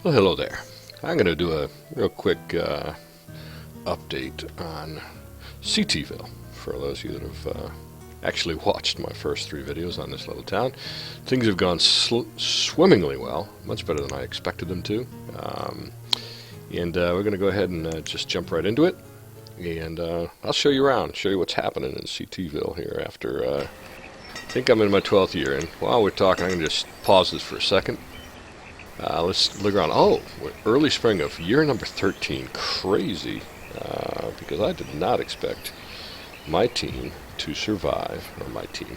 Well, hello there. I'm going to do a real quick update on CTville for those of you that have actually watched my first 3 videos on this little town. Things have gone swimmingly well, much better than I expected them to. And we're going to go ahead and just jump right into it. And I'll show you around, show you what's happening in CTville here after, I think I'm in my 12th year. And while we're talking, I'm going to just pause this for a second. Let's look around. Oh, early spring of year number 13. Crazy. Because I did not expect my team to survive, or my team,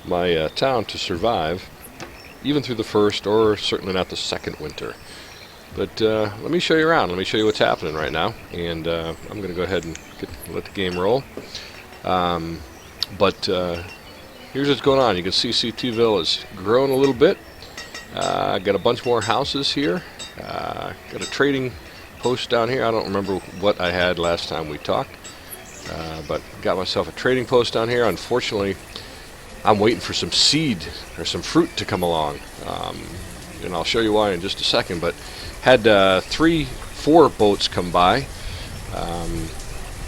my town to survive, even through the first, or certainly not the second winter. But let me show you around. Let me show you what's happening right now. And I'm going to go ahead and let the game roll. But here's what's going on. You can see CTville has grown a little bit. Got a bunch more houses here. Got a trading post down here. I don't remember what I had last time we talked, but got myself a trading post down here. Unfortunately, I'm waiting for some seed or some fruit to come along, and I'll show you why in just a second. But had 3-4 boats come by.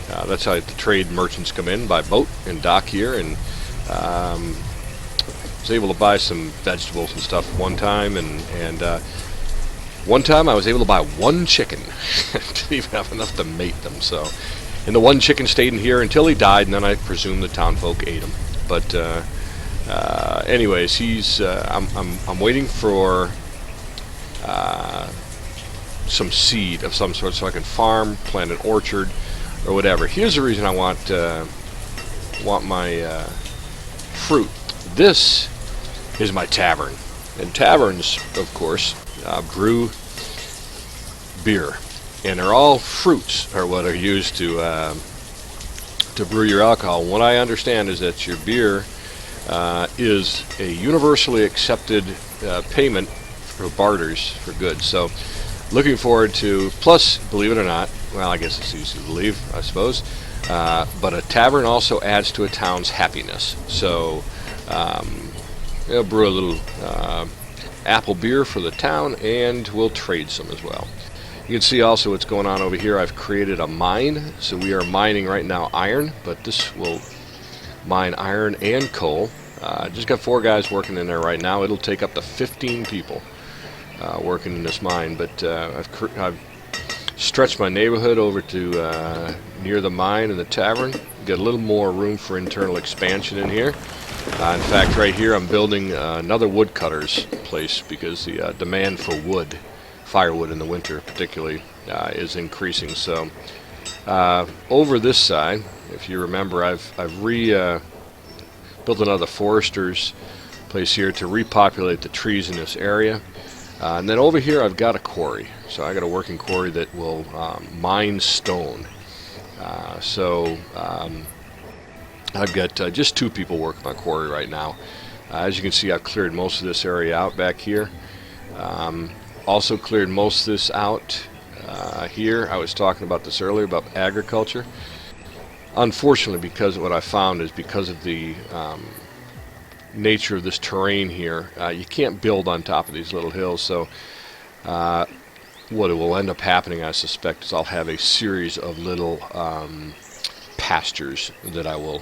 That's how the trade merchants come in, by boat and dock here, and was able to buy some vegetables and stuff one time, and one time I was able to buy 1 chicken. Didn't even have enough to mate them. So, and the 1 chicken stayed in here until he died, and then I presume the town folk ate him. But anyways, I'm waiting for some seed of some sort so I can farm, plant an orchard, or whatever. Here's the reason I want my fruit. This is my tavern, and taverns, of course, brew beer, and they're all fruits are what are used to brew your alcohol. What I understand is that your beer is a universally accepted payment for barters for goods. So, looking forward to. Plus, believe it or not, well, I guess it's easy to believe, I suppose. But a tavern also adds to a town's happiness. So. I'll brew a little apple beer for the town, and we'll trade some as well. You can see also what's going on over here. I've created a mine, so we are mining right now iron, but this will mine iron and coal. Just got 4 guys working in there right now. It'll take up to 15 people working in this mine, but I've stretched my neighborhood over to near the mine and the tavern. Got a little more room for internal expansion in here. In fact, right here I'm building another woodcutter's place because the demand for wood, firewood in the winter particularly, is increasing. So over this side, if you remember, I've built another forester's place here to repopulate the trees in this area. And then over here I've got a quarry. So I got a working quarry that will mine stone. I've got just 2 people working on quarry right now. As you can see, I've cleared most of this area out back here. Also cleared most of this out here. I was talking about this earlier about agriculture. Unfortunately, because what I found is because of the nature of this terrain here, you can't build on top of these little hills. So what will end up happening, I suspect, is I'll have a series of little pastures that I will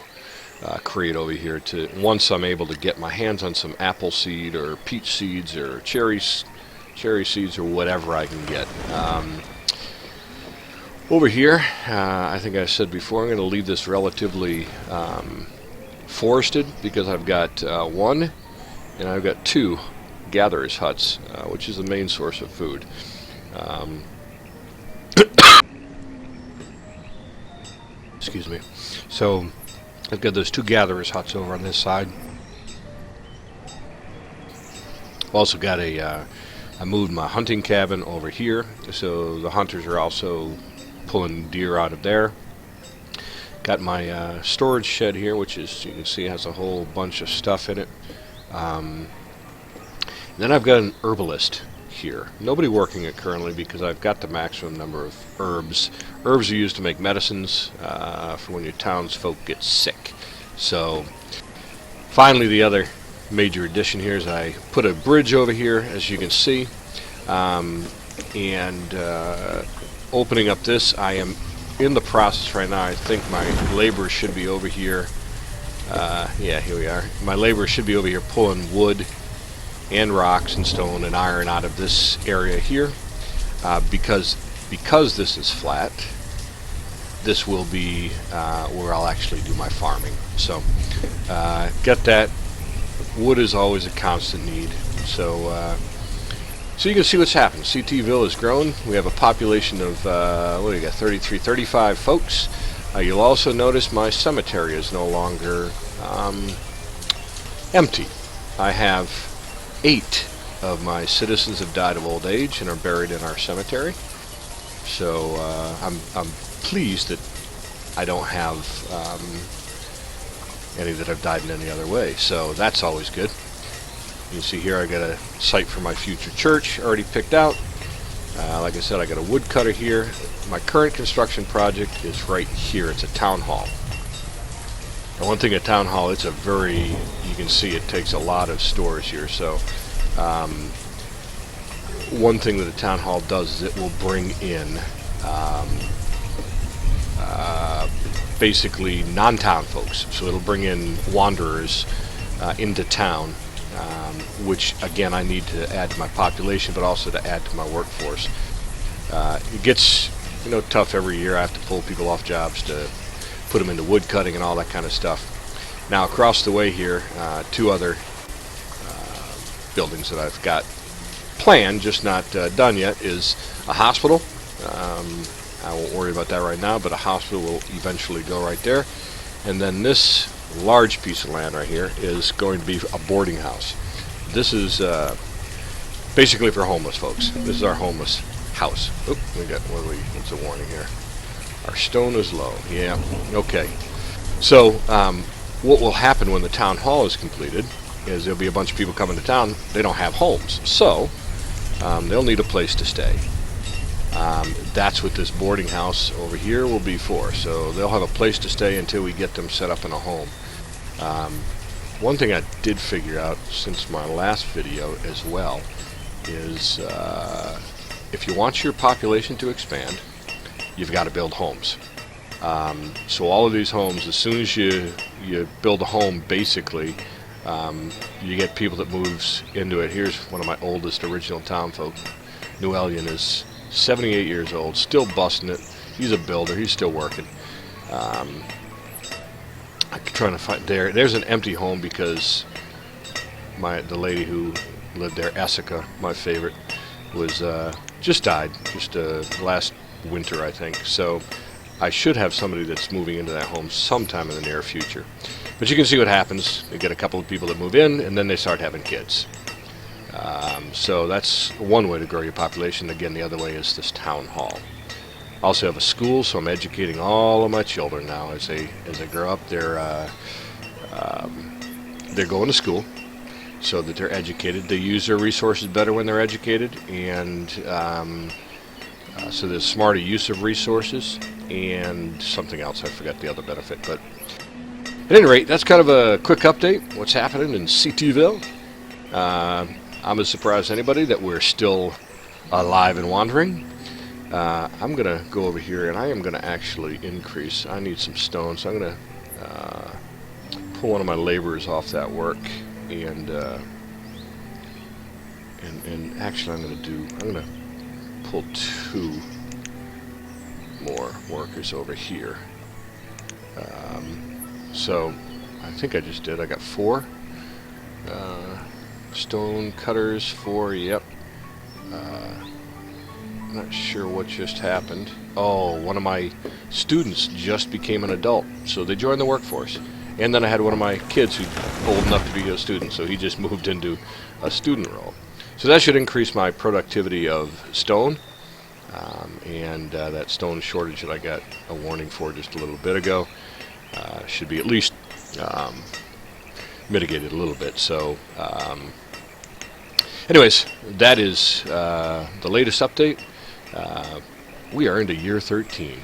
create over here to, once I'm able to get my hands on some apple seed or peach seeds or cherry seeds or whatever I can get. Over here, I think I said before, I'm going to leave this relatively forested because I've got 1 and I've got 2 gatherers' huts, which is the main source of food. Excuse me. So I've got those 2 gatherers' huts over on this side. Also got I moved my hunting cabin over here, so the hunters are also pulling deer out of there. Got my storage shed here, which is, you can see, has a whole bunch of stuff in it. Then I've got an herbalist here. Nobody working it currently because I've got the maximum number of herbs. Herbs are used to make medicines for when your townsfolk get sick. So finally, the other major addition here is I put a bridge over here, as you can see. and opening up this. I am in the process right now. I think my laborers should be over here. Yeah, here we are. My laborers should be over here pulling wood and rocks and stone and iron out of this area here, because this is flat. This will be where I'll actually do my farming. So get that. Wood is always a constant need. So so you can see what's happened. CTville has grown. We have a population of what do you got? 33, 35 folks. You'll also notice my cemetery is no longer empty. I have 8 of my citizens have died of old age and are buried in our cemetery. So I'm pleased that I don't have any that have died in any other way. So that's always good. You can see here I got a site for my future church already picked out. Like I said, I got a woodcutter here. My current construction project is right here. It's a town hall. And one thing at town hall, it's a very, you can see it takes a lot of stores here. So one thing that a town hall does is it will bring in basically non-town folks. So it'll bring in wanderers into town, which again I need to add to my population, but also to add to my workforce. It gets tough every year. I have to pull people off jobs to put them into wood cutting and all that kind of stuff. Now across the way here, 2 other buildings that I've got planned, just not done yet, is a hospital. I won't worry about that right now, but a hospital will eventually go right there. And then this large piece of land right here is going to be a boarding house. This is basically for homeless folks. This is our homeless house. Oop, what's a warning here? Our stone is low. Yeah, okay. So what will happen when the town hall is completed is there'll be a bunch of people coming to town. They don't have homes, so they'll need a place to stay. That's what this boarding house over here will be for. So they'll have a place to stay until we get them set up in a home. One thing I did figure out since my last video as well is if you want your population to expand, you've got to build homes. So all of these homes, as soon as you build a home, basically you get people that moves into it. Here's one of my oldest original town folk. Newellian is 78 years old, still busting it. He's a builder. He's still working. I'm trying to find there's an empty home because the lady who lived there, Essica, my favorite, was just died last winter, I think. So I should have somebody that's moving into that home sometime in the near future. But you can see what happens. They get a couple of people that move in, and then they start having kids. So that's one way to grow your population. Again, the other way is this town hall. I also have a school, so I'm educating all of my children now as they grow up. They're going to school so that they're educated. They use their resources better when they're educated, and so there's smarter use of resources and something else. I forgot the other benefit, but at any rate, that's kind of a quick update. What's happening in CTville? I'm as surprised as anybody that we're still alive and wandering. I'm going to go over here and I am going to actually increase. I need some stone, so I'm going to pull one of my laborers off that work, and actually I'm going to pull 2 more workers over here. So I think I just did. I got 4 stone cutters, 4. Yep. I'm not sure what just happened. Oh, one of my students just became an adult, so they joined the workforce. And then I had one of my kids who's old enough to be a student, so he just moved into a student role. So that should increase my productivity of stone, and that stone shortage that I got a warning for just a little bit ago should be at least mitigated a little bit. So anyways, that is the latest update. We are into year 13,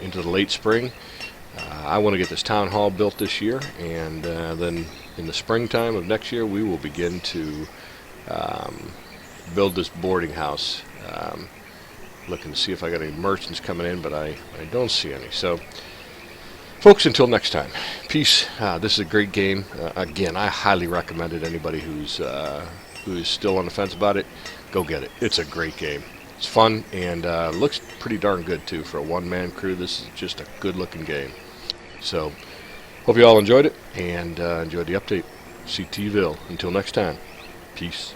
into the late spring. I want to get this town hall built this year, and then in the springtime of next year we will begin to build this boarding house. Looking to see if I got any merchants coming in, but I don't see any. So, folks, until next time, peace. This is a great game. Again, I highly recommend it. Anybody who's still on the fence about it, go get it. It's a great game. It's fun and looks pretty darn good too for a one-man crew. This is just a good-looking game. So, hope you all enjoyed it and enjoyed the update. CTville. Until next time, peace.